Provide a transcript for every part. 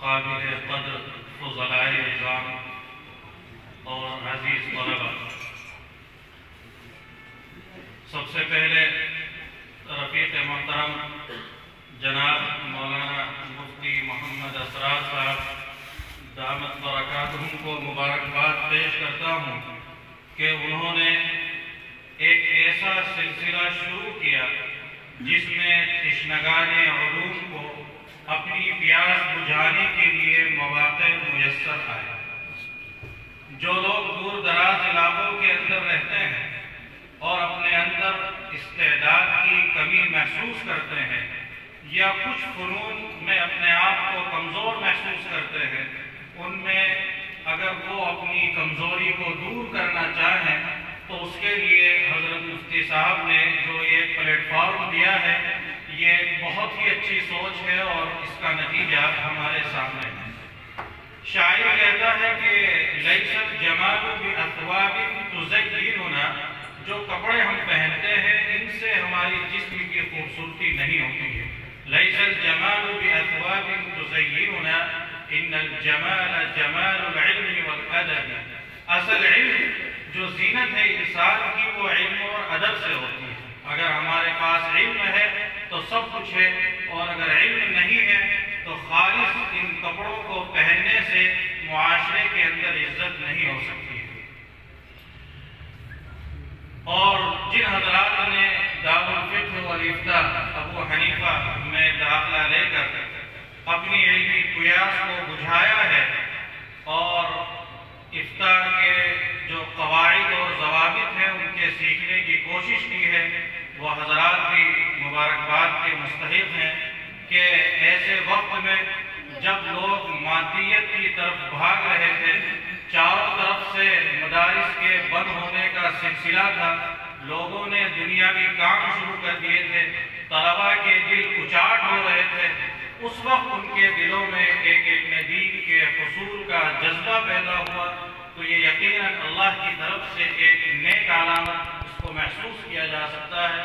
قابل قدر فضلائے نظام اور عزیز طلبہ، سب سے پہلے رفیق محترم جناب مولانا مفتی محمد اسرار صاحب دامت برکاتہم کو مبارکباد پیش کرتا ہوں کہ انہوں نے ایک ایسا سلسلہ شروع کیا جس میں تشنگان علوم کو اپنی پیاس بجھانے کے لیے مواقع میسر آئے۔ جو لوگ دور دراز علاقوں کے اندر رہتے ہیں اور اپنے اندر استعداد کی کمی محسوس کرتے ہیں یا کچھ فنون میں اپنے آپ کو کمزور محسوس کرتے ہیں، ان میں اگر وہ اپنی کمزوری کو دور کرنا چاہیں تو اس کے لیے حضرت مفتی صاحب نے جو یہ پلیٹ فارم دیا ہے، یہ بہت ہی اچھی سوچ ہے اور اس کا نتیجہ ہمارے سامنے ہے۔ شاعر کہتا ہے کہ لیس الجمال باثواب تزیننا، جو کپڑے ہم پہنتے ہیں ان سے ہماری جسم کی خوبصورتی نہیں ہوتی ہے۔ لیس الجمال باثواب تزیننا ان الجمال جمال العلم والادب، اصل علم جو زینت ہے انسان کی وہ علم اور ادب سے ہوتی ہے۔ اگر ہمارے پاس علم ہے تو سب کچھ ہے، اور اگر علم نہیں ہے تو خالص ان کپڑوں کو پہننے سے معاشرے کے اندر عزت نہیں ہو سکتی ہے۔ اور جن حضرات نے دارالفقہ والافتاء ابو حنیفہ میں داخلہ لے کر اپنی علمی پیاس کو بجھایا ہے اور افتاء کے جو قواعد اور ضوابط ہیں ان کے سیکھنے کی کوشش کی ہے، وہ حضرات بھی مبارکباد کے مستحق ہیں کہ ایسے وقت میں جب لوگ مادیت کی طرف بھاگ رہے تھے، چاروں طرف سے مدارس کے بند ہونے کا سلسلہ تھا، لوگوں نے دنیاوی کام شروع کر دیے تھے، طلباء کے دل اچاٹ ہو رہے تھے، اس وقت ان کے دلوں میں ایک دین کے حصول کا جذبہ پیدا ہوا، تو یہ یقیناً اللہ کی طرف سے ایک نیک علامت اس کو محسوس کیا جا سکتا ہے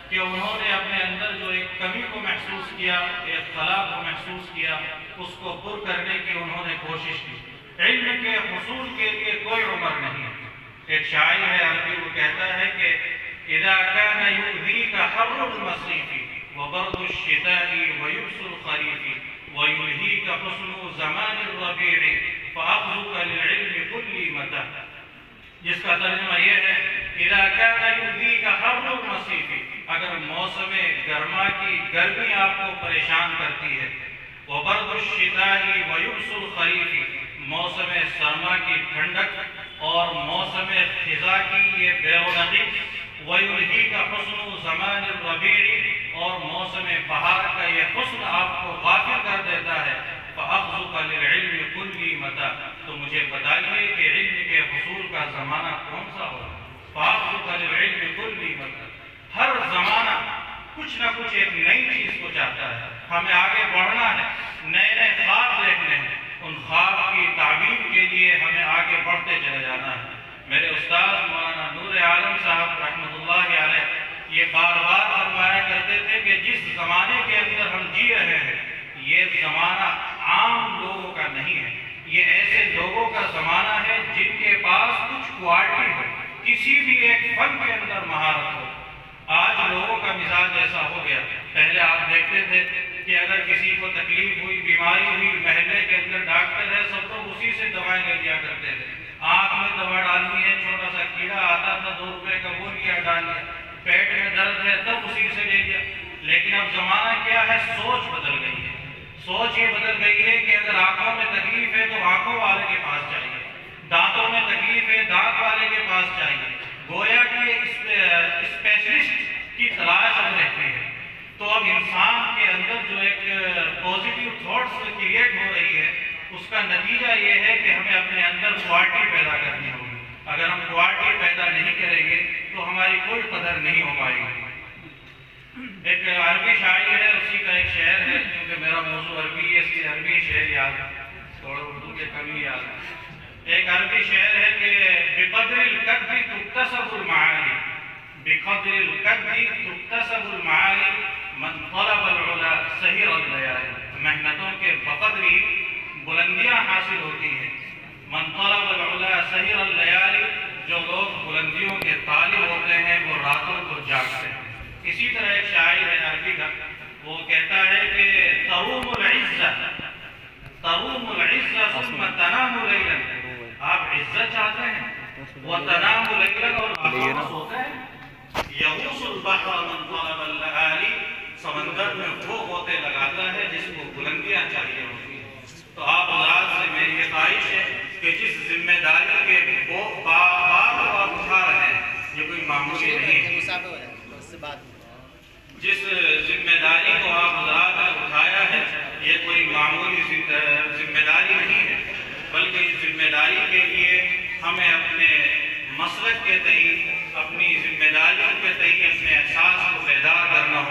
کہ انہوں نے اپنے اندر جو ایک کمی کو محسوس کیا، ایک خلا کو محسوس کیا، اس کو پر کرنے کی انہوں نے کوشش کی۔ علم کے حصول کے لیے کوئی عمر نہیں ہے۔ ایک شاعر ہے عربی، وہ کہتا ہے کہ اذا كان يؤذيك حر المصيف وبرد الشتاء ويبس الخريف ويلهيك حسن زمان الربيع فأخذك للعلم كل متى، جس کا ترجمہ یہ ہے اذا كان يؤذيك حر المصيف، اگر موسم گرما کی گرمی آپ کو پریشان کرتی ہے، وبرد الشتاء ويبس الخريف، موسم سرما کی ٹھنڈک اور موسم خزاں کی یہ بے رونقی، وَيُلْهِيكَ حُسْنُ زَمَانِ الرَّبِيعِ، اور موسم بہار کا یہ حسن آپ کو غافل کر دیتا ہے، فَأَخْذُكَ لِلْعِلْمِ كُلِّ مَتَى، تو مجھے بتائیے کہ علم کے حصول کا زمانہ کون سا ہوگا۔ فَأَخْذُكَ لِلْعِلْمِ كُلِّ مَتَى، ہر زمانہ کچھ نہ کچھ ایک نئی چیز کو چاہتا ہے، ہمیں آگے بڑھنا ہے، نئے نئے خواب دیکھنے ہیں، ان خواب کی تعبیر کے لیے ہمیں آگے بڑھتے چلے جانا ہے۔ میرے استاد مولانا نور عالم صاحب رحمۃ اللہ علیہ یہ بار بار فرمایا کرتے تھے کہ جس زمانے کے اندر ہم جی رہے ہیں یہ زمانہ عام لوگوں کا نہیں ہے، یہ ایسے لوگوں کا زمانہ ہے جن کے پاس کچھ کوالٹی ہو، کسی بھی ایک فن کے اندر مہارت ہو۔ آج لوگوں کا مزاج ایسا ہو گیا، پہلے آپ دیکھتے تھے کہ اگر کسی کو تکلیف ہوئی، بیماری ہوئی، محلے کے اندر ڈاکٹر ہے، سب لوگ اسی سے دوائیں لے لیا کرتے تھے۔ آنکھ میں دوا ڈالنی ہے، چھوٹا سا کیڑا آتا تھا 2 روپے کا، وہ لیا ڈال لیا، پیٹ میں درد ہے تب اسی سے لے لیا۔ لیکن اب زمانہ کیا ہے، سوچ بدل گئی ہے۔ سوچ یہ بدل گئی ہے کہ اگر آنکھوں میں تکلیف ہے تو آنکھوں والے کے پاس چاہیے، دانتوں میں تکلیف ہے دانت والے کے پاس چاہیے، گویا کہ اسپیشلسٹ کی تلاش اب رہتی ہے۔ تو اب انسان کے اندر جو ایک پازیٹیو تھاٹس کریٹ ہو رہی ہے، اس کا نتیجہ یہ ہے کہ ہمیں اپنے اندر کوالٹی پیدا کرنی ہوگی۔ اگر ہم کوالٹی پیدا نہیں کریں گے تو ہماری کوئی قدر نہیں ہو پائے گی۔ ایک عربی شاعر ہے، اسی کا ایک شعر ہے، کیونکہ میرا موضوع عربی ہے اس لیے عربی شعر یاد ہے، تھوڑا اردو کے کم ہی یاد ہے۔ ایک عربی شعر ہے کہ بقدر القدر تکتسب المعالی، بقدر القدر تکتسب المعالی من طلب العلا سہر اللیالی، محنتوں کے بقدر ہی بلندیاں حاصل ہوتی ہیں. من طلب العلا سہر اللیالی، جو لوگ بلندیوں کے طالب ہوتے ہیں وہ راتوں کو جاگتے ہیں. اسی طرح ایک شاعر ہے عربی کا، وہ کہتا ہے کہ تروم العزہ ثم تنام لیلا، آپ عزت چاہتے ہیں وتنام لیلا، اور راتوں کو سوتے ہیں. یغوص البحر من طلب اللآلی، سمندر میں وہ غوطے لگاتا ہے جس کو بلندیاں چاہیے ہوتی ہیں. تو آپ حضرات سے میری یہ خواہش ہے کہ جس ذمہ داری کے بار کو آپ اٹھا رہے ہیں، یہ کوئی معمولی نہیں ہے. جس ذمہ داری کو آپ حضرات نے اٹھایا ہے یہ کوئی معمولی ذمہ داری نہیں ہے، بلکہ اس ذمہ داری کے لیے ہمیں اپنے مسلک کے تئیں، اپنی ذمہ داریوں کے تئیں اپنے احساس کو بیدار کرنا